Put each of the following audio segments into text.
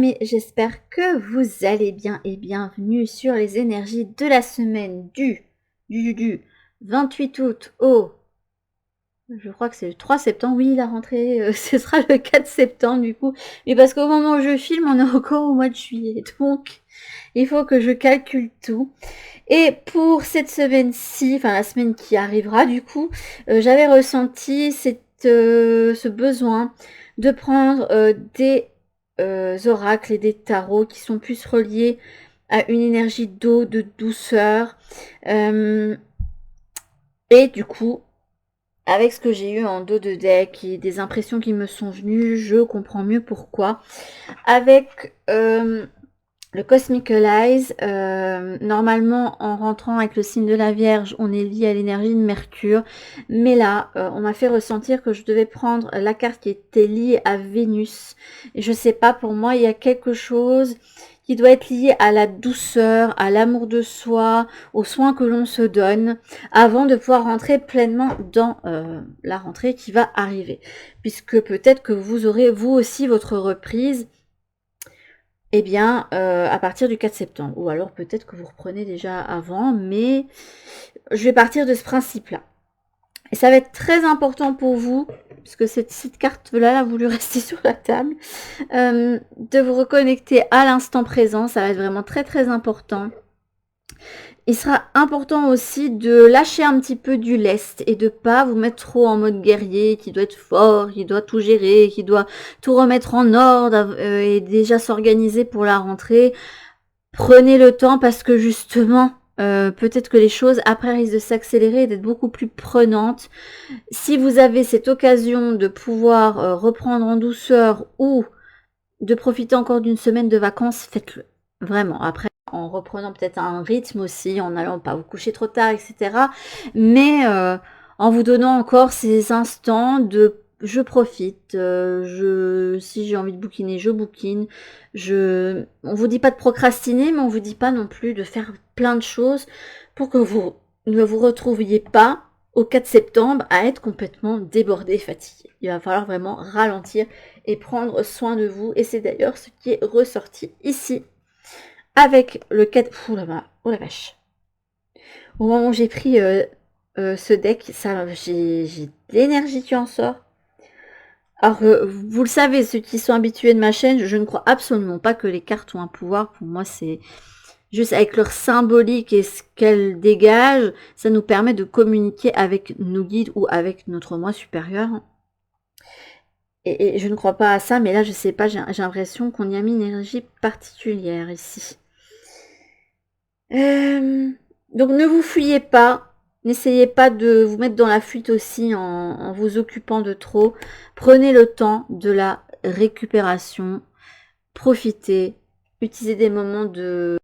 amis, j'espère que vous allez bien et bienvenue sur les énergies de la semaine du 28 août au... Je crois que c'est le 3 septembre, oui la rentrée, ce sera le 4 septembre du coup. Mais parce qu'au moment où je filme, on est encore au mois de juillet, donc il faut que je calcule tout. Et pour cette semaine-ci, enfin la semaine qui arrivera du coup, j'avais ressenti ce besoin de prendre des oracles et des tarots qui sont plus reliés à une énergie d'eau, de douceur. Et du coup, avec ce que j'ai eu en dos de deck et des impressions qui me sont venues, je comprends mieux pourquoi. Avec le Cosmic Allies, normalement en rentrant avec le signe de la Vierge, on est lié à l'énergie de Mercure. Mais là, on m'a fait ressentir que je devais prendre la carte qui était liée à Vénus. Et je sais pas, pour moi, il y a quelque chose qui doit être lié à la douceur, à l'amour de soi, aux soins que l'on se donne, avant de pouvoir rentrer pleinement dans la rentrée qui va arriver. Puisque peut-être que vous aurez vous aussi votre reprise eh bien, à partir du 4 septembre. Ou alors peut-être que vous reprenez déjà avant, mais je vais partir de ce principe-là. Et ça va être très important pour vous, puisque cette carte-là a voulu rester sur la table, de vous reconnecter à l'instant présent. Ça va être vraiment très très important. Il sera important aussi de lâcher un petit peu du lest et de pas vous mettre trop en mode guerrier qui doit être fort, qui doit tout gérer, qui doit tout remettre en ordre et déjà s'organiser pour la rentrée. Prenez le temps parce que justement, peut-être que les choses après risquent de s'accélérer et d'être beaucoup plus prenantes. Si vous avez cette occasion de pouvoir reprendre en douceur ou de profiter encore d'une semaine de vacances, faites-le. Vraiment. Après, en reprenant peut-être un rythme aussi, en n'allant pas vous coucher trop tard, etc. Mais en vous donnant encore ces instants de je profite, si j'ai envie de bouquiner, je bouquine. On vous dit pas de procrastiner, mais on vous dit pas non plus de faire plein de choses pour que vous ne vous retrouviez pas au 4 septembre à être complètement débordé et fatigué. Il va falloir vraiment ralentir et prendre soin de vous. Et c'est d'ailleurs ce qui est ressorti ici avec le 4... Oh la vache. Au moment où j'ai pris ce deck, j'ai de l'énergie qui en sort. Alors, vous le savez, ceux qui sont habitués de ma chaîne, je ne crois absolument pas que les cartes ont un pouvoir. Pour moi, c'est juste avec leur symbolique et ce qu'elles dégagent, ça nous permet de communiquer avec nos guides ou avec notre moi supérieur. Et je ne crois pas à ça, mais là, je sais pas, j'ai l'impression qu'on y a mis une énergie particulière ici. Donc, ne vous fuyez pas. N'essayez pas de vous mettre dans la fuite aussi en vous occupant de trop. Prenez le temps de la récupération. Profitez. Utilisez des moments de...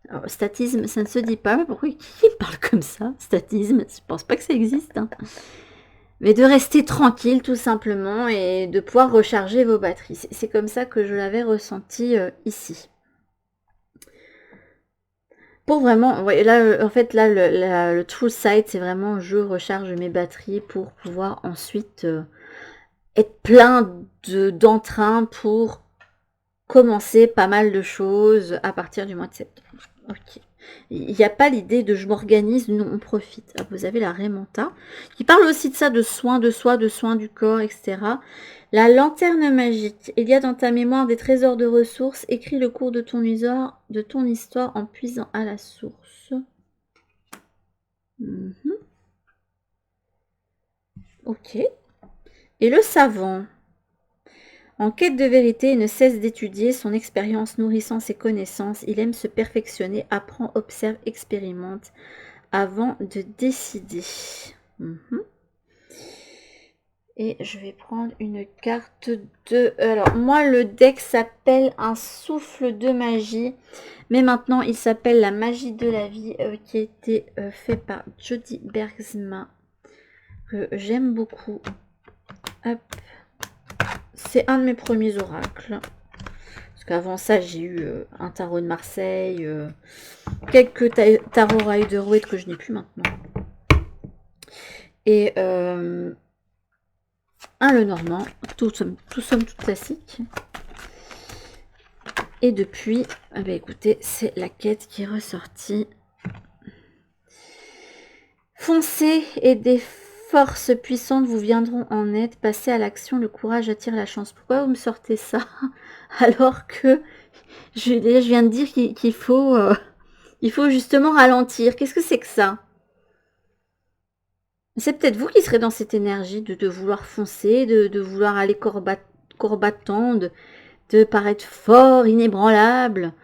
Alors, statisme, ça ne se dit pas. Mais pourquoi qui parle comme ça? Statisme, je pense pas que ça existe. Hein. Mais de rester tranquille tout simplement et de pouvoir recharger vos batteries. C'est comme ça que je l'avais ressenti ici. Pour vraiment, ouais, là, en fait, là, le true sight, c'est vraiment je recharge mes batteries pour pouvoir ensuite être plein d'entrain pour commencer pas mal de choses à partir du mois de septembre. Ok. Il n'y a pas l'idée de je m'organise, non, on profite. Ah, vous avez la Raymanta, qui parle aussi de ça, de soins de soi, de soins du corps, etc. La lanterne magique. Il y a dans ta mémoire des trésors de ressources. Écris le cours de ton histoire en puisant à la source. Ok. Et le savant. En quête de vérité, il ne cesse d'étudier son expérience nourrissant ses connaissances. Il aime se perfectionner, apprend, observe, expérimente avant de décider. Et je vais prendre une carte de... Alors, moi, le deck s'appelle un souffle de magie. Mais maintenant, il s'appelle la magie de la vie, qui a été fait par Jody Bergsma. Que j'aime beaucoup. Hop. C'est un de mes premiers oracles. Parce qu'avant ça, j'ai eu un tarot de Marseille, quelques tarots Rider-Waite que je n'ai plus maintenant. Et un Lenormand, tout somme tout classique. Et depuis, eh bien, écoutez, c'est la quête qui est ressortie. Foncez et des forces puissantes vous viendront en aide. Passez à l'action, le courage attire la chance. Pourquoi vous me sortez ça alors que je viens de dire qu'il faut, il faut justement ralentir. Qu'est-ce que c'est que ça? C'est peut-être vous qui serez dans cette énergie de vouloir foncer, de vouloir aller combattant, de paraître fort, inébranlable.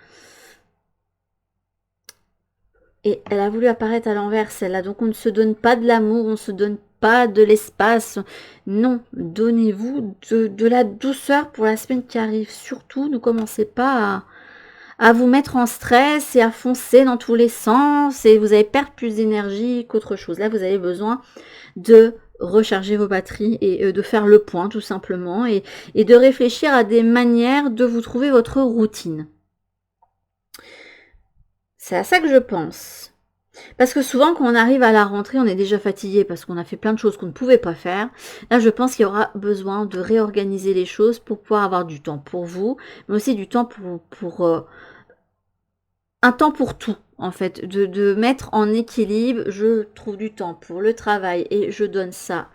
Et elle a voulu apparaître à l'envers, celle-là. Donc on ne se donne pas de l'amour, on ne se donne pas de l'espace. Non, donnez-vous de la douceur pour la semaine qui arrive. Surtout, ne commencez pas à vous mettre en stress et à foncer dans tous les sens. Et vous allez perdre plus d'énergie qu'autre chose. Là, vous avez besoin de recharger vos batteries et de faire le point tout simplement. Et de réfléchir à des manières de vous trouver votre routine. C'est à ça que je pense. Parce que souvent, quand on arrive à la rentrée, on est déjà fatigué parce qu'on a fait plein de choses qu'on ne pouvait pas faire. Là, je pense qu'il y aura besoin de réorganiser les choses pour pouvoir avoir du temps pour vous, mais aussi du temps pour un temps pour tout, en fait. De mettre en équilibre, je trouve du temps pour le travail et je donne ça,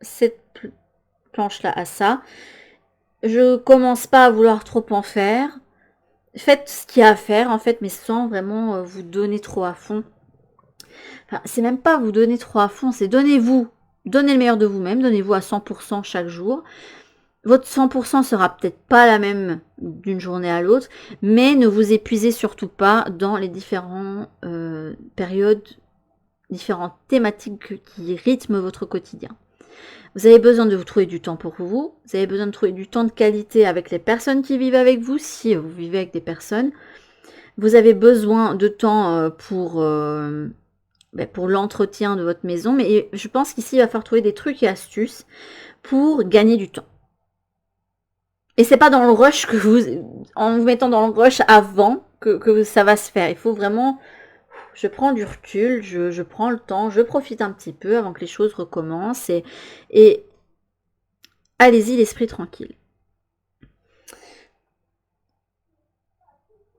cette planche-là à ça. Je commence pas à vouloir trop en faire. Faites ce qu'il y a à faire, en fait, mais sans vraiment vous donner trop à fond. Enfin, c'est même pas vous donner trop à fond, c'est donnez-vous. Donnez le meilleur de vous-même, donnez-vous à 100% chaque jour. Votre 100% sera peut-être pas la même d'une journée à l'autre, mais ne vous épuisez surtout pas dans les différentes périodes, différentes thématiques qui rythment votre quotidien. Vous avez besoin de vous trouver du temps pour vous, vous avez besoin de trouver du temps de qualité avec les personnes qui vivent avec vous, si vous vivez avec des personnes. Vous avez besoin de temps pour l'entretien de votre maison, mais je pense qu'ici, il va falloir trouver des trucs et astuces pour gagner du temps. Et c'est pas dans le rush en vous mettant dans le rush avant que ça va se faire. Il faut vraiment, je prends du recul, je prends le temps, je profite un petit peu avant que les choses recommencent et allez-y l'esprit tranquille.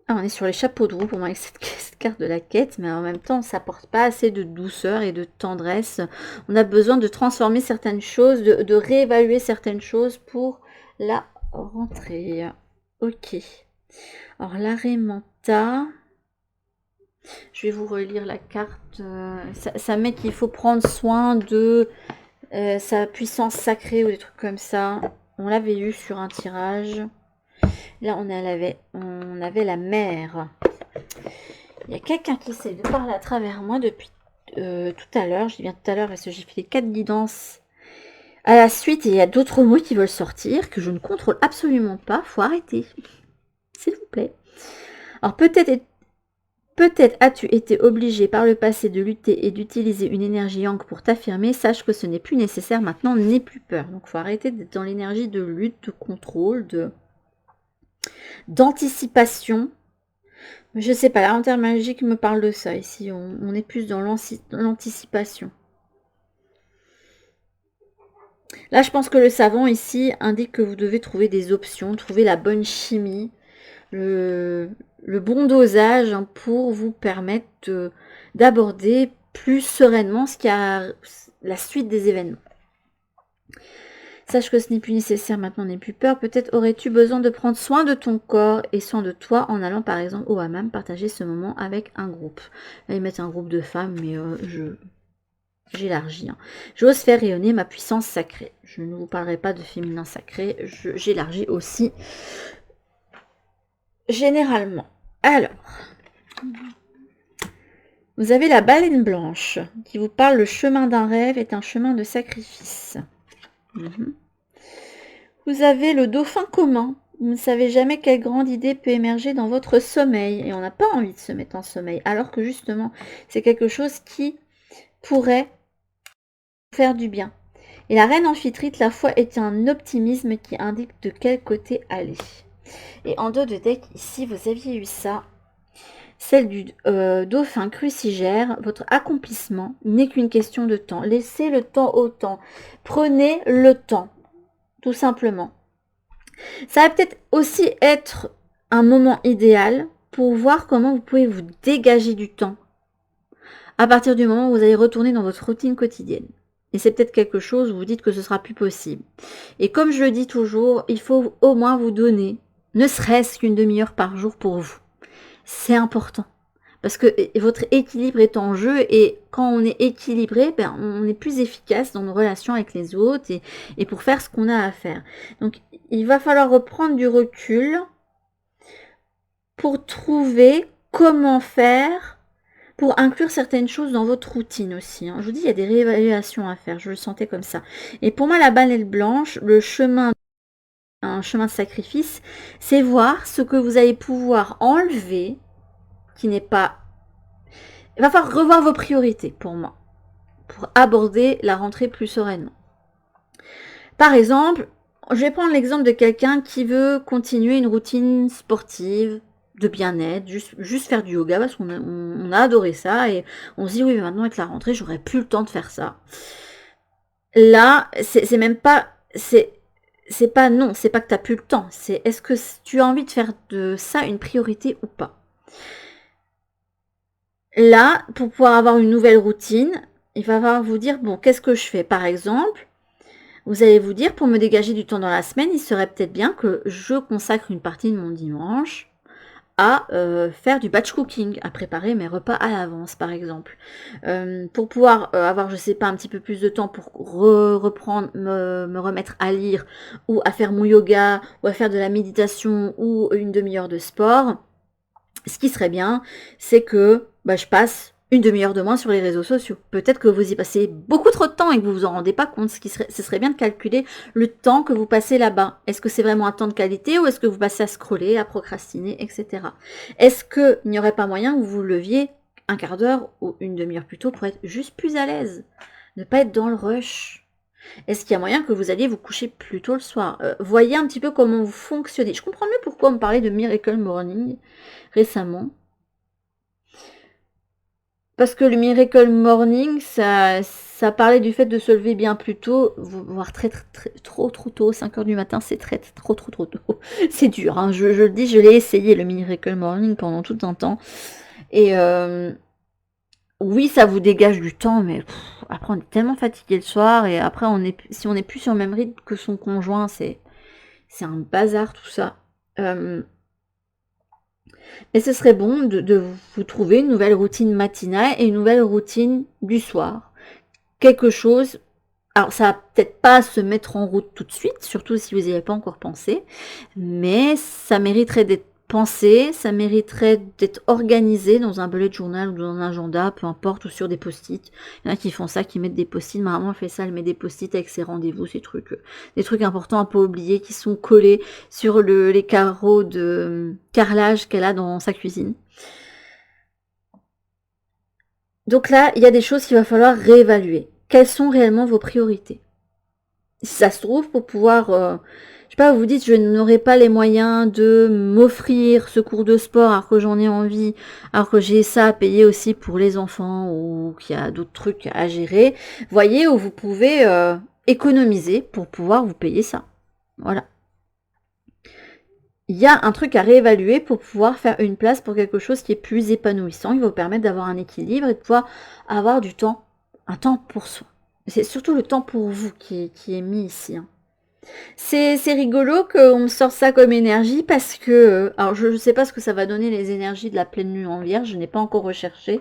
Ah, on est sur les chapeaux de roue pour moi avec cette carte de la quête, mais en même temps, ça porte pas assez de douceur et de tendresse. On a besoin de transformer certaines choses, de réévaluer certaines choses pour la rentrée. Ok. Alors, l'arrêt manta. Je vais vous relire la carte. Ça met qu'il faut prendre soin de sa puissance sacrée ou des trucs comme ça. On l'avait eu sur un tirage. Là, on avait la mer. Il y a quelqu'un qui essaie de parler à travers moi depuis tout à l'heure. Je dis bien tout à l'heure parce que j'ai fait les 4 guidances à la suite. Et il y a d'autres mots qui veulent sortir que je ne contrôle absolument pas. Faut arrêter. S'il vous plaît. Alors peut-être as-tu été obligé par le passé de lutter et d'utiliser une énergie yang pour t'affirmer. Sache que ce n'est plus nécessaire maintenant. N'aie plus peur. Donc il faut arrêter d'être dans l'énergie de lutte, de contrôle, d'anticipation. Je sais pas, la lanterne magique me parle de ça ici. On est plus dans l'anticipation. Là, je pense que le savant ici indique que vous devez trouver des options, trouver la bonne chimie, le bon dosage pour vous permettre d'aborder plus sereinement ce qui a la suite des événements. Sache que ce n'est plus nécessaire, maintenant n'aie plus peur. Peut-être aurais-tu besoin de prendre soin de ton corps et soin de toi en allant par exemple au hammam partager ce moment avec un groupe. Là, ils mettent un groupe de femmes, mais j'élargis. Hein. J'ose faire rayonner ma puissance sacrée. Je ne vous parlerai pas de féminin sacré, j'élargis aussi généralement. Alors, vous avez la baleine blanche qui vous parle: le chemin d'un rêve est un chemin de sacrifice. Vous avez le dauphin commun. Vous ne savez jamais quelle grande idée peut émerger dans votre sommeil. Et on n'a pas envie de se mettre en sommeil. Alors que justement, c'est quelque chose qui pourrait faire du bien. Et la reine amphitrite, la foi est un optimisme qui indique de quel côté aller. Et en dos de deck, ici, vous aviez eu ça. Celle du dauphin crucigère, votre accomplissement n'est qu'une question de temps. Laissez le temps au temps. Prenez le temps, tout simplement. Ça va peut-être aussi être un moment idéal pour voir comment vous pouvez vous dégager du temps à partir du moment où vous allez retourner dans votre routine quotidienne. Et c'est peut-être quelque chose où vous dites que ce sera plus possible. Et comme je le dis toujours, il faut au moins vous donner, ne serait-ce qu'une demi-heure par jour pour vous. C'est important. Parce que votre équilibre est en jeu et quand on est équilibré, ben, on est plus efficace dans nos relations avec les autres et pour faire ce qu'on a à faire. Donc, il va falloir reprendre du recul pour trouver comment faire pour inclure certaines choses dans votre routine aussi. Je vous dis, il y a des réévaluations à faire, je le sentais comme ça. Et pour moi, la balle blanche, un chemin de sacrifice, c'est voir ce que vous allez pouvoir enlever, qui n'est pas... Il va falloir revoir vos priorités pour moi, pour aborder la rentrée plus sereinement. Par exemple, je vais prendre l'exemple de quelqu'un qui veut continuer une routine sportive, de bien-être, juste faire du yoga parce qu'on a adoré ça et on se dit oui mais maintenant avec la rentrée j'aurais plus le temps de faire ça. Là, c'est même pas, c'est pas non, c'est pas que t'as plus le temps, c'est est-ce que tu as envie de faire de ça une priorité ou pas. Là, pour pouvoir avoir une nouvelle routine, il va falloir vous dire bon qu'est-ce que je fais par exemple. Vous allez vous dire, pour me dégager du temps dans la semaine, il serait peut-être bien que je consacre une partie de mon dimanche à faire du batch cooking, à préparer mes repas à l'avance, par exemple. Pour pouvoir avoir, je sais pas, un petit peu plus de temps pour reprendre, me remettre à lire, ou à faire mon yoga, ou à faire de la méditation, ou une demi-heure de sport. Ce qui serait bien, c'est que je passe une demi-heure de moins sur les réseaux sociaux. Peut-être que vous y passez beaucoup trop de temps et que vous vous en rendez pas compte. Ce serait bien de calculer le temps que vous passez là-bas. Est-ce que c'est vraiment un temps de qualité ou est-ce que vous passez à scroller, à procrastiner, etc. Est-ce qu'il n'y aurait pas moyen que vous vous leviez un quart d'heure ou une demi-heure plus tôt pour être juste plus à l'aise? Ne pas être dans le rush. Est-ce qu'il y a moyen que vous alliez vous coucher plus tôt le soir? Voyez un petit peu comment vous fonctionnez. Je comprends mieux pourquoi on me parlait de Miracle Morning récemment. Parce que le Miracle Morning, ça parlait du fait de se lever bien plus tôt, voire trop tôt, 5h du matin, c'est trop tôt. C'est dur, hein. Je le dis, je l'ai essayé, le Miracle Morning, pendant tout un temps. Et oui, ça vous dégage du temps, mais après, on est tellement fatigué le soir, et après, si on n'est plus sur le même rythme que son conjoint, c'est un bazar, tout ça. Mais ce serait bon de vous trouver une nouvelle routine matinale et une nouvelle routine du soir. Quelque chose, alors ça va peut-être pas se mettre en route tout de suite, surtout si vous n'y avez pas encore pensé, mais ça mériterait d'être pensé, ça mériterait d'être organisé dans un bullet journal ou dans un agenda, peu importe, ou sur des post-it. Il y en a qui font ça, qui mettent des post-it. Ma maman fait ça, elle met des post-it avec ses rendez-vous, ces trucs, des trucs importants à pas oublier, qui sont collés sur les carreaux de carrelage qu'elle a dans sa cuisine. Donc là, il y a des choses qu'il va falloir réévaluer. Quelles sont réellement vos priorités? Si ça se trouve, pour pouvoir, je sais pas, vous dites, je n'aurai pas les moyens de m'offrir ce cours de sport alors que j'en ai envie, alors que j'ai ça à payer aussi pour les enfants ou qu'il y a d'autres trucs à gérer. Voyez où vous pouvez économiser pour pouvoir vous payer ça. Voilà. Il y a un truc à réévaluer pour pouvoir faire une place pour quelque chose qui est plus épanouissant. Il va vous permettre d'avoir un équilibre et de pouvoir avoir du temps, un temps pour soi. C'est surtout le temps pour vous qui est mis ici. Hein. C'est rigolo qu'on me sorte ça comme énergie parce que... alors je ne sais pas ce que ça va donner les énergies de la pleine lune en vierge, je n'ai pas encore recherché.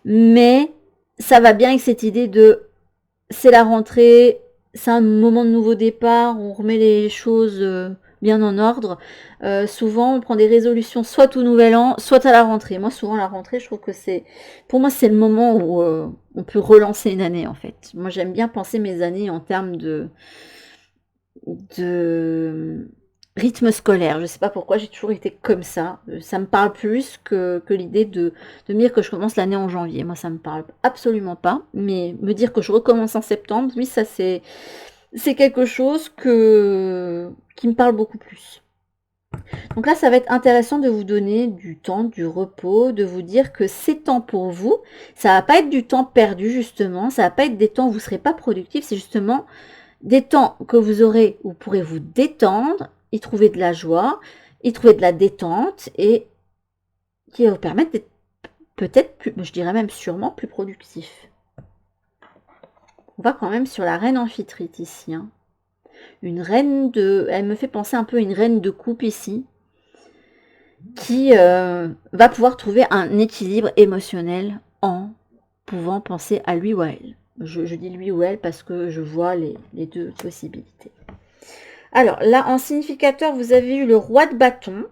Mais ça va bien avec cette idée de... c'est la rentrée, c'est un moment de nouveau départ, on remet les choses bien en ordre. Souvent on prend des résolutions soit au nouvel an, soit à la rentrée. Moi souvent à la rentrée je trouve que c'est... pour moi c'est le moment où on peut relancer une année en fait. Moi j'aime bien penser mes années en termes de rythme scolaire. Je sais pas pourquoi, j'ai toujours été comme ça. Ça me parle plus que l'idée de me dire que je commence l'année en janvier. Moi, ça me parle absolument pas. Mais me dire que je recommence en septembre, oui, ça c'est quelque chose qui me parle beaucoup plus. Donc là, ça va être intéressant de vous donner du temps, du repos, de vous dire que c'est temps pour vous. Ça va pas être du temps perdu, justement. Ça va pas être des temps où vous serez pas productif. C'est justement des temps que vous aurez, où vous pourrez vous détendre y trouver de la joie, y trouver de la détente et qui va vous permettre d'être peut-être plus, je dirais même sûrement plus productif. On va quand même sur la reine Amphitrite ici. Hein. Une reine de... Elle me fait penser un peu à une reine de coupe ici, qui va pouvoir trouver un équilibre émotionnel en pouvant penser à lui ou à elle. Je dis lui ou elle parce que je vois les deux possibilités. Alors là, en significateur, vous avez eu le roi de bâton,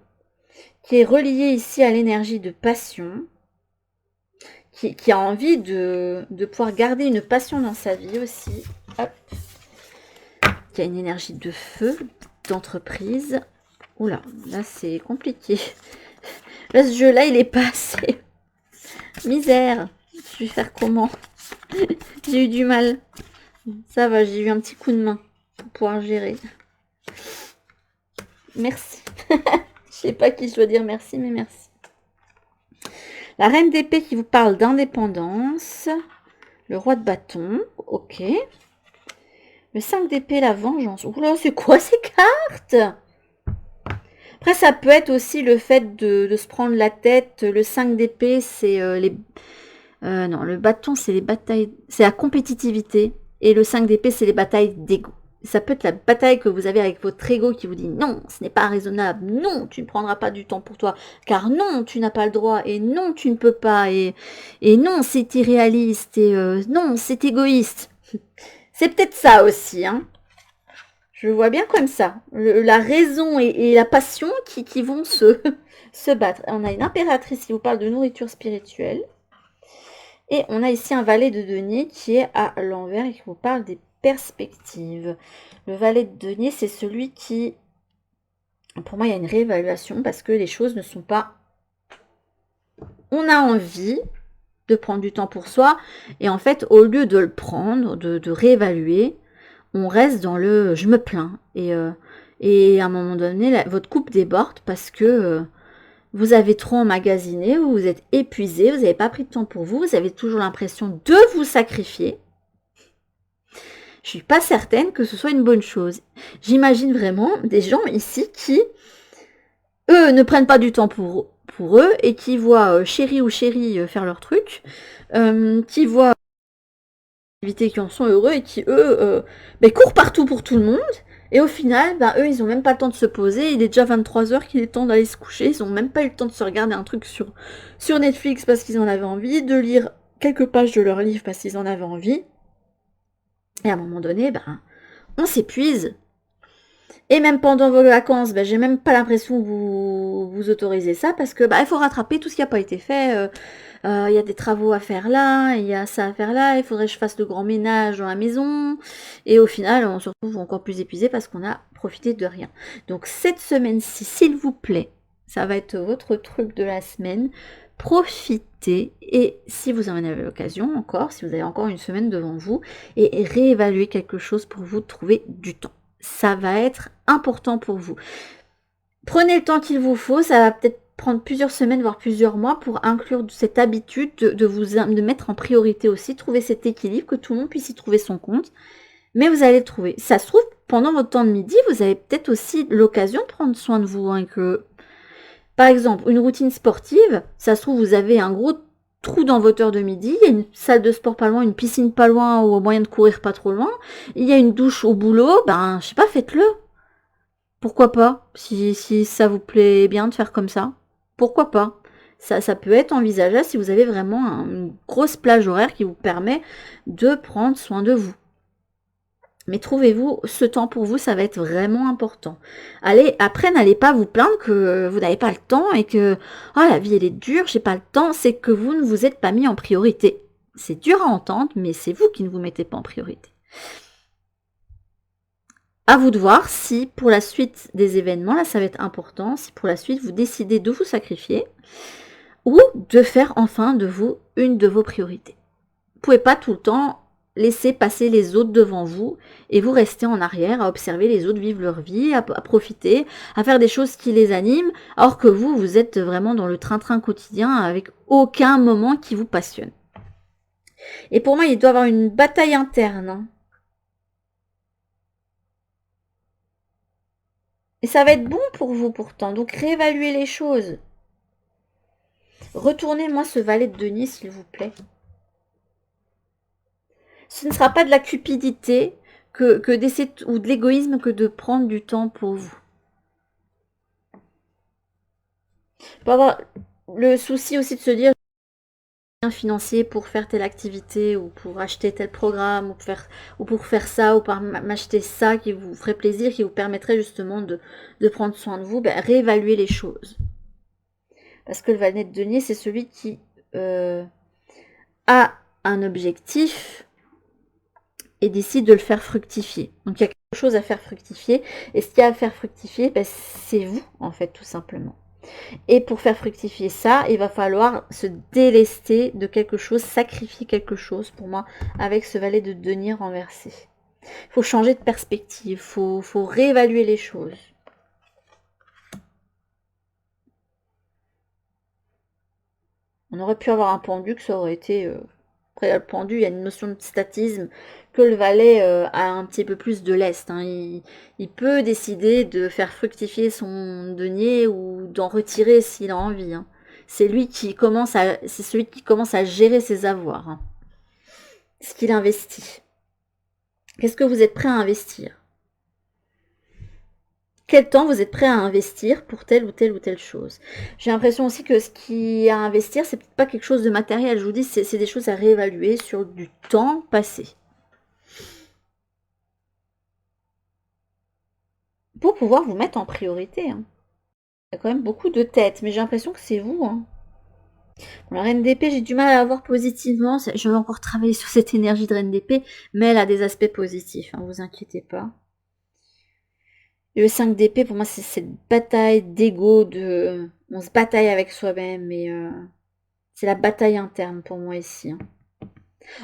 qui est relié ici à l'énergie de passion, qui a envie de pouvoir garder une passion dans sa vie aussi. Hop. Qui a une énergie de feu, d'entreprise. Oula, là c'est compliqué. Là, ce jeu-là, il est pas assez. Misère. Je vais faire comment? J'ai eu du mal. Ça va, j'ai eu un petit coup de main pour pouvoir gérer. Merci. Je sais pas qui je dois dire merci, mais merci. La reine d'épée qui vous parle d'indépendance. Le roi de bâton. Ok. Le 5 d'épée, la vengeance. Oula, c'est quoi ces cartes? Après, ça peut être aussi le fait de se prendre la tête. Le 5 d'épée, c'est les... non, le bâton, c'est les batailles... C'est la compétitivité. Et le 5 d'épée, c'est les batailles d'ego. Ça peut être la bataille que vous avez avec votre ego qui vous dit non, ce n'est pas raisonnable. Non, tu ne prendras pas du temps pour toi. Car non, tu n'as pas le droit. Et non, tu ne peux pas. Et non, c'est irréaliste. Et non, c'est égoïste. C'est peut-être ça aussi, hein. Je le vois bien comme ça. La raison et la passion qui vont se battre. On a une impératrice qui vous parle de nourriture spirituelle. Et on a ici un valet de denier qui est à l'envers et qui vous parle des perspectives. Le valet de denier, c'est celui qui... Pour moi, il y a une réévaluation parce que les choses ne sont pas... On a envie de prendre du temps pour soi. Et en fait, au lieu de le prendre, de réévaluer, on reste dans le je me plains et à un moment donné votre coupe déborde parce que vous avez trop emmagasiné, vous êtes épuisé, vous n'avez pas pris de temps pour vous, vous avez toujours l'impression de vous sacrifier. Je suis pas certaine que ce soit une bonne chose. J'imagine vraiment des gens ici qui eux ne prennent pas du temps pour eux et qui voient chéri ou chérie faire leur truc, qui voient qui en sont heureux et qui, eux, courent partout pour tout le monde. Et au final, eux, ils n'ont même pas le temps de se poser. Il est déjà 23h qu'il est temps d'aller se coucher. Ils n'ont même pas eu le temps de se regarder un truc sur Netflix parce qu'ils en avaient envie, de lire quelques pages de leur livre parce qu'ils en avaient envie. Et à un moment donné, on s'épuise. Et même pendant vos vacances, j'ai même pas l'impression que vous autorisez ça parce que il faut rattraper tout ce qui n'a pas été fait. Il y a des travaux à faire là, il y a ça à faire là, il faudrait que je fasse le grand ménage dans la maison. Et au final, on se retrouve encore plus épuisé parce qu'on a profité de rien. Donc cette semaine-ci, s'il vous plaît, ça va être votre truc de la semaine. Profitez et si vous en avez l'occasion encore, si vous avez encore une semaine devant vous, et réévaluer quelque chose pour vous trouver du temps. Ça va être important pour vous. Prenez le temps qu'il vous faut, ça va peut-être prendre plusieurs semaines, voire plusieurs mois pour inclure cette habitude de mettre en priorité aussi, trouver cet équilibre, que tout le monde puisse y trouver son compte. Mais vous allez le trouver. Ça se trouve, pendant votre temps de midi, vous avez peut-être aussi l'occasion de prendre soin de vous. Par exemple, une routine sportive, ça se trouve, vous avez un gros trou dans votre heure de midi, il y a une salle de sport pas loin, une piscine pas loin ou au moyen de courir pas trop loin, il y a une douche au boulot, je sais pas, faites-le. Pourquoi pas, si ça vous plaît bien de faire comme ça. Pourquoi pas. Ça peut être envisageable si vous avez vraiment une grosse plage horaire qui vous permet de prendre soin de vous. Mais trouvez-vous ce temps pour vous, ça va être vraiment important. Après, n'allez pas vous plaindre que vous n'avez pas le temps et que la vie elle est dure, j'ai pas le temps, c'est que vous ne vous êtes pas mis en priorité. C'est dur à entendre, mais c'est vous qui ne vous mettez pas en priorité. À vous de voir si pour la suite des événements, là ça va être important, si pour la suite vous décidez de vous sacrifier ou de faire enfin de vous une de vos priorités. Vous ne pouvez pas tout le temps laisser passer les autres devant vous et vous rester en arrière à observer les autres vivre leur vie, à profiter, à faire des choses qui les animent, alors que vous êtes vraiment dans le train-train quotidien avec aucun moment qui vous passionne. Et pour moi, il doit y avoir une bataille interne. Et ça va être bon pour vous pourtant. Donc réévaluez les choses. Retournez-moi ce valet de denier, s'il vous plaît. Ce ne sera pas de la cupidité que d'essayer ou de l'égoïsme que de prendre du temps pour vous. Il peut avoir le souci aussi de se dire financier pour faire telle activité ou pour acheter tel programme ou pour faire ça ou pour m'acheter ça qui vous ferait plaisir, qui vous permettrait justement de prendre soin de vous, ben, réévaluer les choses. Parce que le valet de denier, c'est celui qui a un objectif et décide de le faire fructifier. Donc il y a quelque chose à faire fructifier. Et ce qu'il y a à faire fructifier, ben, c'est vous, en fait, tout simplement. Et pour faire fructifier ça, il va falloir se délester de quelque chose, sacrifier quelque chose, pour moi, avec ce valet de denier renversé. Il faut changer de perspective, il faut réévaluer les choses. On aurait pu avoir un pendu que ça aurait été... Après, le pendu, il y a une notion de statisme que le valet a un petit peu plus de lest. Hein. Il peut décider de faire fructifier son denier ou d'en retirer s'il a envie. Hein. C'est celui qui commence à gérer ses avoirs. Hein. Ce qu'il investit. Qu'est-ce que vous êtes prêt à investir? Quel temps vous êtes prêt à investir pour telle ou telle ou telle chose? J'ai l'impression aussi que ce qui est à investir, c'est peut-être pas quelque chose de matériel. Je vous dis, c'est des choses à réévaluer sur du temps passé. Pour pouvoir vous mettre en priorité. Hein. Il y a quand même beaucoup de têtes, mais j'ai l'impression que c'est vous. Hein. Bon, la reine d'épée, j'ai du mal à la voir positivement. Je vais encore travailler sur cette énergie de reine d'épée, mais elle a des aspects positifs, hein, vous inquiétez pas. Et le 5 d'épée, pour moi, c'est cette bataille d'ego, on se bataille avec soi-même, mais c'est la bataille interne pour moi ici. Hein.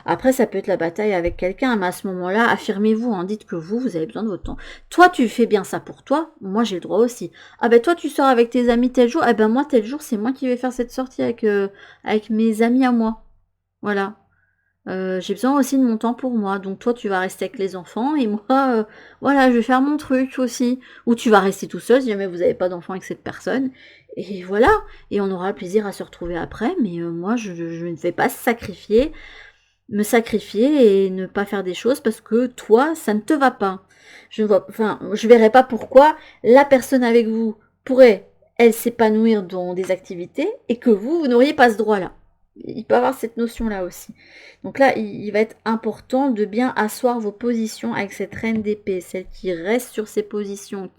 Après, ça peut être la bataille avec quelqu'un, mais à ce moment-là, affirmez-vous, hein, dites que vous avez besoin de votre temps. Toi, tu fais bien ça pour toi, moi j'ai le droit aussi. Ah ben toi, tu sors avec tes amis tel jour, eh ben moi tel jour, c'est moi qui vais faire cette sortie avec mes amis à moi. Voilà. J'ai besoin aussi de mon temps pour moi. Donc toi, tu vas rester avec les enfants et moi, voilà, je vais faire mon truc aussi. Ou tu vas rester tout seul si jamais vous n'avez pas d'enfant avec cette personne. Et voilà. Et on aura le plaisir à se retrouver après. Mais moi, je ne vais pas me sacrifier et ne pas faire des choses parce que toi, ça ne te va pas. Je verrai pas pourquoi la personne avec vous pourrait, elle, s'épanouir dans des activités et que vous n'auriez pas ce droit-là. Il peut avoir cette notion-là aussi. Donc là, il va être important de bien asseoir vos positions avec cette reine d'épée, celle qui reste sur ses positions,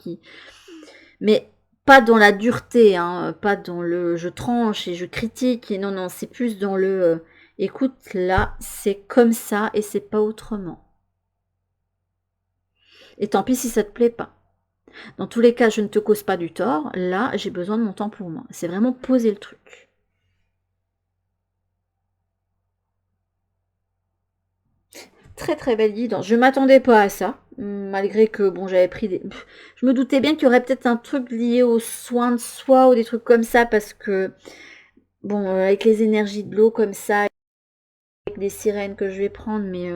mais pas dans la dureté, hein, pas dans le je tranche et je critique, et non, c'est plus dans le écoute, là, c'est comme ça et c'est pas autrement. Et tant pis si ça te plaît pas. Dans tous les cas, je ne te cause pas du tort, là, j'ai besoin de mon temps pour moi. C'est vraiment poser le truc. Très très belle guidance. Je m'attendais pas à ça, malgré que bon, j'avais pris des. Je me doutais bien qu'il y aurait peut-être un truc lié aux soins de soi ou des trucs comme ça, parce que bon, avec les énergies de l'eau comme ça, avec des sirènes que je vais prendre, mais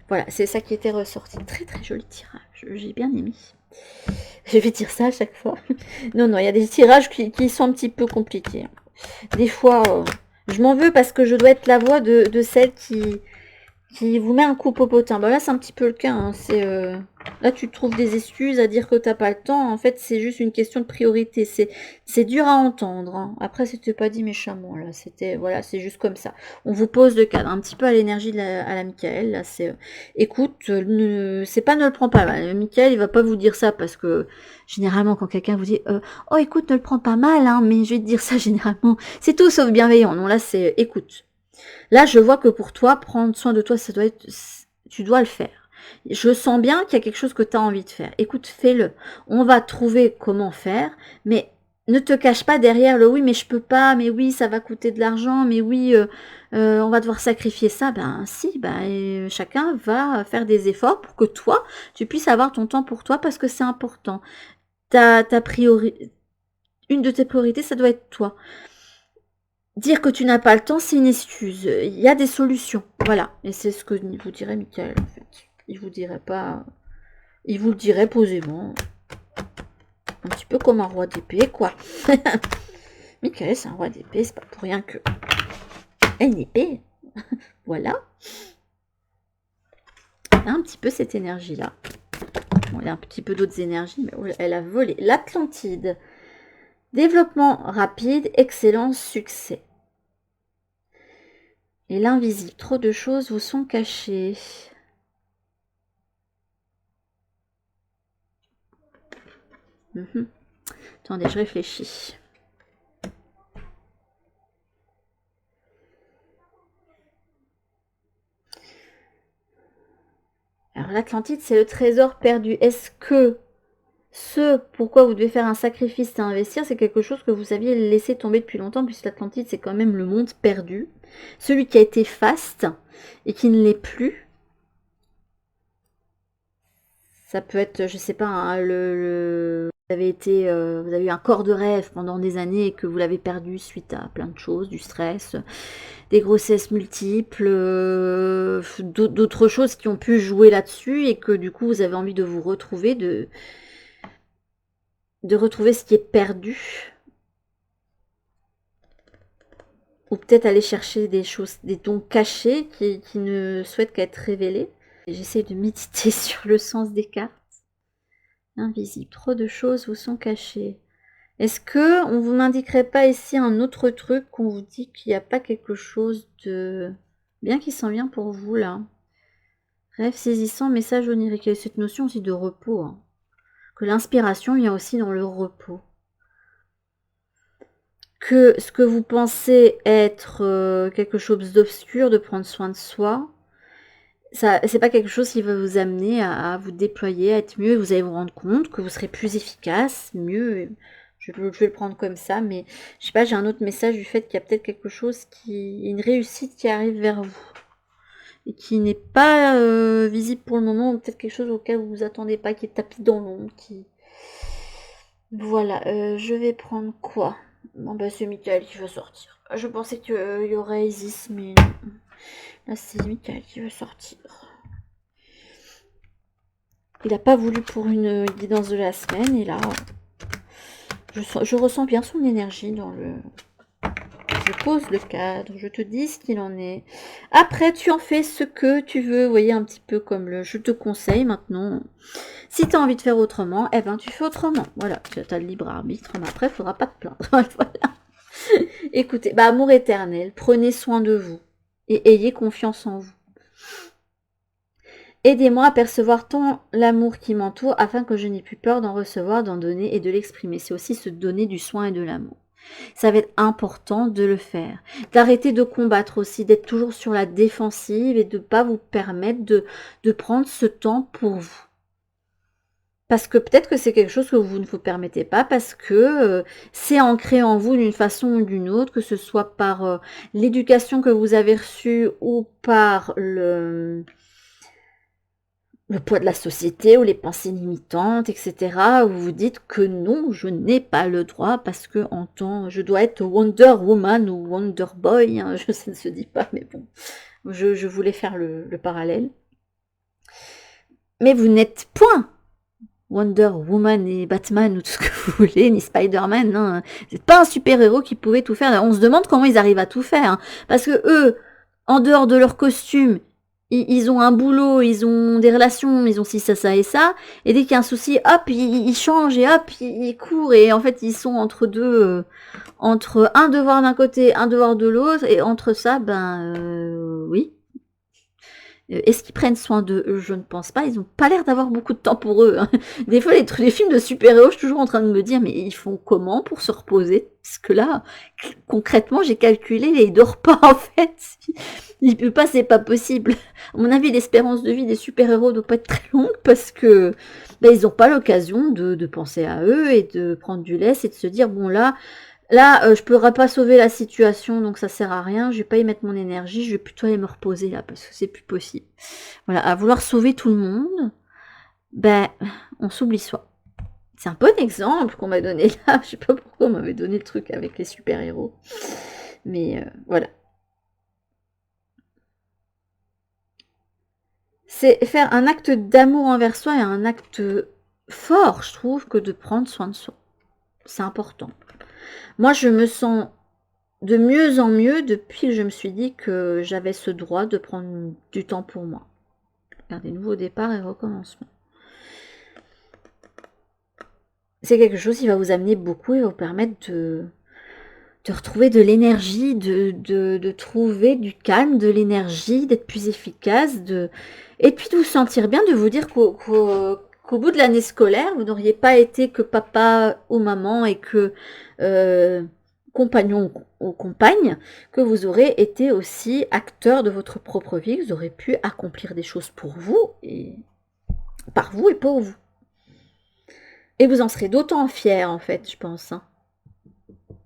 voilà, c'est ça qui était ressorti. Très très joli tirage, j'ai bien aimé. Je vais dire ça à chaque fois. Non, il y a des tirages qui sont un petit peu compliqués. Des fois, je m'en veux parce que je dois être la voix de celle qui vous met un coup au potin. Bah là, c'est un petit peu le cas. Hein. Là, tu trouves des excuses à dire que t'as pas le temps. En fait, c'est juste une question de priorité. C'est dur à entendre. Hein. Après, c'était pas dit méchamment. Là, voilà, c'est juste comme ça. On vous pose le cadre un petit peu à l'énergie à la Michael. Là, écoute, c'est pas ne le prends pas mal. Michael, il va pas vous dire ça parce que généralement, quand quelqu'un vous dit, oh, écoute, ne le prends pas mal, hein, mais je vais te dire ça généralement. C'est tout sauf bienveillant. Non, là, c'est écoute. Là, je vois que pour toi, prendre soin de toi, tu dois le faire. Je sens bien qu'il y a quelque chose que tu as envie de faire. Écoute, fais-le. On va trouver comment faire, mais ne te cache pas derrière le oui, mais je peux pas, mais oui, ça va coûter de l'argent, mais oui, on va devoir sacrifier ça. Ben si, chacun va faire des efforts pour que toi, tu puisses avoir ton temps pour toi parce que c'est important. Une de tes priorités, ça doit être toi. Dire que tu n'as pas le temps, c'est une excuse. Il y a des solutions. Voilà. Et c'est ce que vous dirait Michael, en fait. Il vous dirait pas... Il vous le dirait posément. Un petit peu comme un roi d'épée, quoi. Michael, c'est un roi d'épée, c'est pas pour rien que... une épée. Voilà. Elle a un petit peu cette énergie-là. Bon, il y a un petit peu d'autres énergies, mais elle a volé. L'Atlantide. Développement rapide, excellence, succès. Et l'invisible. Trop de choses vous sont cachées. Attendez, je réfléchis. Alors l'Atlantide, c'est le trésor perdu. Est-ce que ce pourquoi vous devez faire un sacrifice à investir, c'est quelque chose que vous aviez laissé tomber depuis longtemps, puisque l'Atlantide, c'est quand même le monde perdu. Celui qui a été faste et qui ne l'est plus. Ça peut être, je sais pas, hein, vous avez eu un corps de rêve pendant des années et que vous l'avez perdu suite à plein de choses, du stress, des grossesses multiples, d'autres choses qui ont pu jouer là-dessus et que du coup vous avez envie de vous retrouver, de retrouver ce qui est perdu. Ou peut-être aller chercher des choses, des dons cachés qui ne souhaitent qu'être révélés. J'essaie de méditer sur le sens des cartes. Invisible, trop de choses vous sont cachées. Est-ce que on vous m'indiquerait pas ici un autre truc qu'on vous dit qu'il n'y a pas quelque chose de bien qui s'en vient pour vous là? Rêve saisissant, message onirique. Il y a cette notion aussi de repos. Hein. Que l'inspiration vient aussi dans le repos. Que ce que vous pensez être quelque chose d'obscur, de prendre soin de soi, ça, c'est pas quelque chose qui va vous amener à vous déployer, à être mieux, et vous allez vous rendre compte que vous serez plus efficace, mieux. Je vais le prendre comme ça, mais je sais pas, j'ai un autre message du fait qu'il y a peut-être quelque chose une réussite qui arrive vers vous et qui n'est pas visible pour le moment, ou peut-être quelque chose auquel vous vous attendez pas, qui est tapis dans l'ombre, qui... Voilà, je vais prendre quoi? Bon bah c'est Michael qui va sortir. Je pensais qu'il y aurait Isis, mais non. Là c'est Michael qui veut sortir. Il n'a pas voulu pour une guidance de la semaine, et là, je ressens bien son énergie dans le... Je pose le cadre, je te dis ce qu'il en est. Après, tu en fais ce que tu veux, vous voyez, un petit peu comme le... Je te conseille maintenant. Si tu as envie de faire autrement, eh ben tu fais autrement. Voilà, tu as le libre arbitre, mais après, il ne faudra pas te plaindre. Voilà. Écoutez, bah, amour éternel, prenez soin de vous et ayez confiance en vous. Aidez-moi à percevoir tant l'amour qui m'entoure afin que je n'ai plus peur d'en recevoir, d'en donner et de l'exprimer. C'est aussi se donner du soin et de l'amour. Ça va être important de le faire. D'arrêter de combattre aussi, d'être toujours sur la défensive et de ne pas vous permettre de prendre ce temps pour vous. Parce que peut-être que c'est quelque chose que vous ne vous permettez pas, parce que c'est ancré en vous d'une façon ou d'une autre, que ce soit par l'éducation que vous avez reçue ou par le poids de la société ou les pensées limitantes, etc. Où vous vous dites que non, je n'ai pas le droit parce que je dois être Wonder Woman ou Wonder Boy, hein, ça ne se dit pas, mais bon, je voulais faire le parallèle. Mais vous n'êtes point Wonder Woman et Batman ou tout ce que vous voulez, ni Spider-Man, hein. Vous n'êtes pas un super-héros qui pouvait tout faire. On se demande comment ils arrivent à tout faire, hein, parce que eux, en dehors de leur costume, ils ont un boulot, ils ont des relations, ils ont ci, ça et ça, et dès qu'il y a un souci, hop, ils changent et hop, ils courent, et en fait, ils sont entre deux, entre un devoir d'un côté, un devoir de l'autre, et entre ça, oui. Est-ce qu'ils prennent soin d'eux? Je ne pense pas, ils n'ont pas l'air d'avoir beaucoup de temps pour eux. Hein. Des fois, les films de super-héros, je suis toujours en train de me dire, mais ils font comment pour se reposer? Parce que là, concrètement, j'ai calculé, et ils dorment pas, en fait. Il peut pas, c'est pas possible. À mon avis, l'espérance de vie des super-héros doit pas être très longue parce que ils n'ont pas l'occasion de penser à eux et de prendre du lest et de se dire, bon là, je pourrais pas sauver la situation, donc ça sert à rien, je vais pas y mettre mon énergie, je vais plutôt aller me reposer là, parce que c'est plus possible. Voilà, à vouloir sauver tout le monde, on s'oublie soi. C'est un bon exemple qu'on m'a donné là, je sais pas pourquoi on m'avait donné le truc avec les super-héros. Mais voilà. C'est faire un acte d'amour envers soi et un acte fort, je trouve, que de prendre soin de soi. C'est important. Moi, je me sens de mieux en mieux depuis que je me suis dit que j'avais ce droit de prendre du temps pour moi. Regardez, nouveau départ et recommencement. C'est quelque chose qui va vous amener beaucoup et va vous permettre de retrouver de l'énergie, de trouver du calme, de l'énergie, d'être plus efficace, et puis de vous sentir bien, de vous dire qu'au bout de l'année scolaire, vous n'auriez pas été que papa ou maman et que compagnon ou compagne, que vous aurez été aussi acteur de votre propre vie, que vous aurez pu accomplir des choses pour vous, et par vous et pour vous. Et vous en serez d'autant fiers, en fait, je pense. Hein.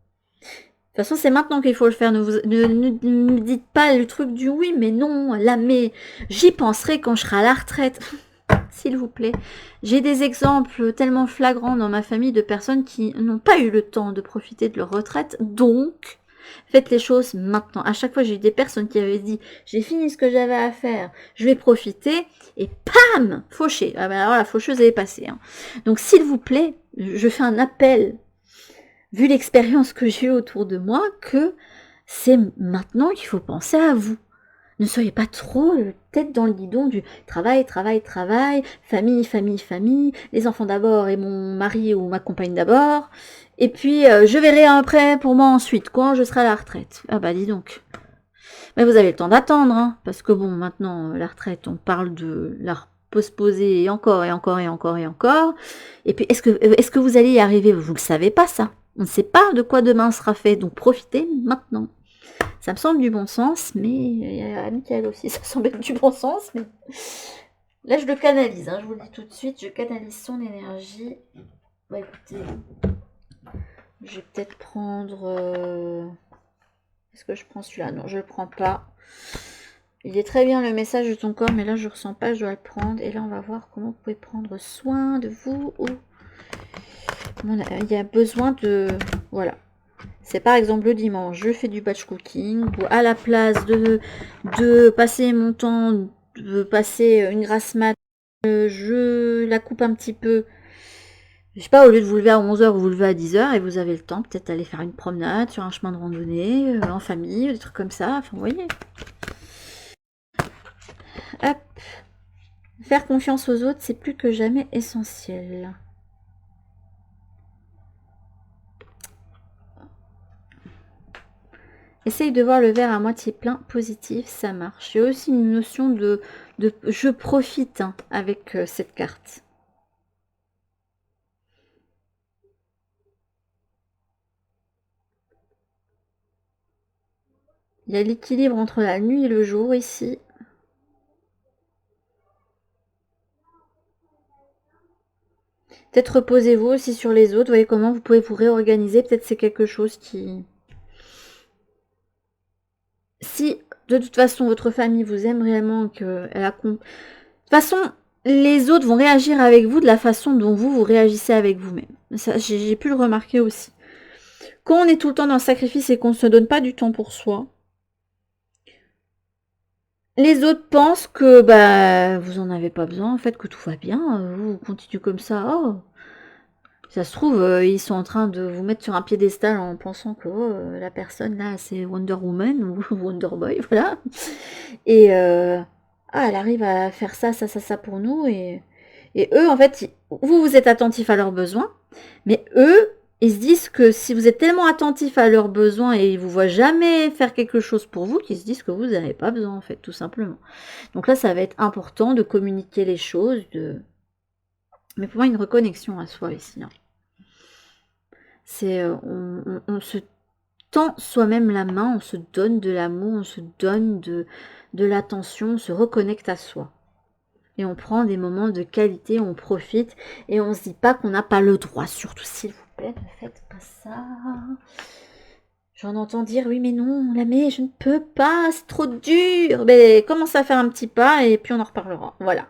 De toute façon, c'est maintenant qu'il faut le faire. Ne me dites pas le truc du oui, mais non, là, mais j'y penserai quand je serai à la retraite. S'il vous plaît. J'ai des exemples tellement flagrants dans ma famille de personnes qui n'ont pas eu le temps de profiter de leur retraite. Donc, faites les choses maintenant. À chaque fois, j'ai eu des personnes qui avaient dit « J'ai fini ce que j'avais à faire, je vais profiter. » Et pam, fauché. Ah ben alors la faucheuse est passée. Hein. Donc, s'il vous plaît, je fais un appel vu l'expérience que j'ai eue autour de moi, que c'est maintenant qu'il faut penser à vous. Ne soyez pas trop tête dans le guidon du travail, travail, travail, famille, famille, famille, les enfants d'abord et mon mari ou ma compagne d'abord, et puis je verrai après pour moi ensuite, quand je serai à la retraite. Ah bah dis donc. Mais vous avez le temps d'attendre, hein, parce que bon, maintenant, la retraite, on parle de la postposer et encore, et encore, et encore, et encore. Et puis, est-ce que vous allez y arriver? Vous ne le savez pas, ça. On ne sait pas de quoi demain sera fait, donc profitez maintenant. Ça me semble du bon sens, mais il y a Michael aussi, ça semble être du bon sens, mais là je le canalise, hein, je vous le dis tout de suite, je canalise son énergie. Bah écoutez, je vais peut-être prendre... Est-ce que je prends celui-là? Non, je le prends pas. Il est très bien le message de ton corps, mais là je ressens pas, je dois le prendre. Et là on va voir comment vous pouvez prendre soin de vous. Il y a besoin de... Voilà. C'est par exemple le dimanche, je fais du batch cooking, ou à la place de passer mon temps, de passer une grasse mat, je la coupe un petit peu. Je sais pas, au lieu de vous lever à 11h, vous vous levez à 10h et vous avez le temps peut-être d'aller faire une promenade sur un chemin de randonnée, en famille, des trucs comme ça, enfin vous voyez. Hop. Faire confiance aux autres, c'est plus que jamais essentiel. Essaye de voir le verre à moitié plein, positif, ça marche. Il y a aussi une notion de je profite hein, avec cette carte. Il y a l'équilibre entre la nuit et le jour ici. Peut-être reposez-vous aussi sur les autres. Voyez comment vous pouvez vous réorganiser. Peut-être c'est quelque chose qui... Si de toute façon votre famille vous aime réellement, qu'elle a... De toute façon, les autres vont réagir avec vous de la façon dont vous réagissez avec vous-même. Ça, j'ai pu le remarquer aussi. Quand on est tout le temps dans le sacrifice et qu'on ne se donne pas du temps pour soi, les autres pensent que bah, vous en avez pas besoin, en fait, que tout va bien. Vous continuez comme ça. Oh, ça se trouve, ils sont en train de vous mettre sur un piédestal en pensant que la personne là, c'est Wonder Woman ou Wonder Boy, voilà. Et elle arrive à faire ça, ça, ça, ça pour nous. Et eux, en fait, vous êtes attentif à leurs besoins, mais eux, ils se disent que si vous êtes tellement attentif à leurs besoins et ils vous voient jamais faire quelque chose pour vous, qu'ils se disent que vous n'avez pas besoin, en fait, tout simplement. Donc là, ça va être important de communiquer les choses, mais pour moi, une reconnexion à soi ici. Hein. C'est on se tend soi-même la main, on se donne de l'amour, on se donne de l'attention, on se reconnecte à soi. Et on prend des moments de qualité, on profite et on se dit pas qu'on n'a pas le droit. Surtout s'il vous plaît, ne faites pas ça. J'en entends dire oui mais non, mais je ne peux pas, c'est trop dur. Mais commence à faire un petit pas et puis on en reparlera. Voilà.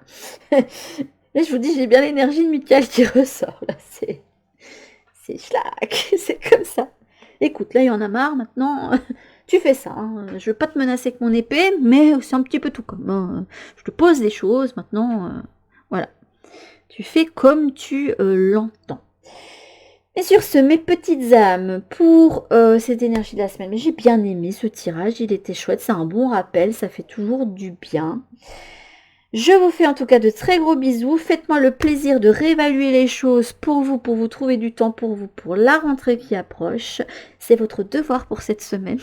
Et je vous dis, j'ai bien l'énergie de Michael qui ressort là. C'est schlack, c'est comme ça. Écoute, là il y en a marre maintenant. Tu fais ça. Hein. Je veux pas te menacer avec mon épée, mais c'est un petit peu tout comme. Je te pose des choses maintenant. Voilà. Tu fais comme tu l'entends. Et sur ce, mes petites âmes, pour cette énergie de la semaine, j'ai bien aimé ce tirage, il était chouette, c'est un bon rappel, ça fait toujours du bien. Je vous fais en tout cas de très gros bisous. Faites-moi le plaisir de réévaluer les choses pour vous trouver du temps pour vous, pour la rentrée qui approche. C'est votre devoir pour cette semaine.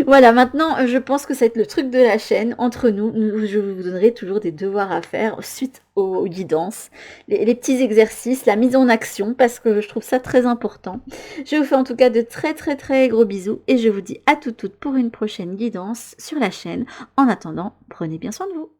Voilà, maintenant, je pense que c'est le truc de la chaîne. Entre nous, je vous donnerai toujours des devoirs à faire suite aux guidances, les petits exercices, la mise en action, parce que je trouve ça très important. Je vous fais en tout cas de très très très gros bisous et je vous dis à toutes pour une prochaine guidance sur la chaîne. En attendant, prenez bien soin de vous.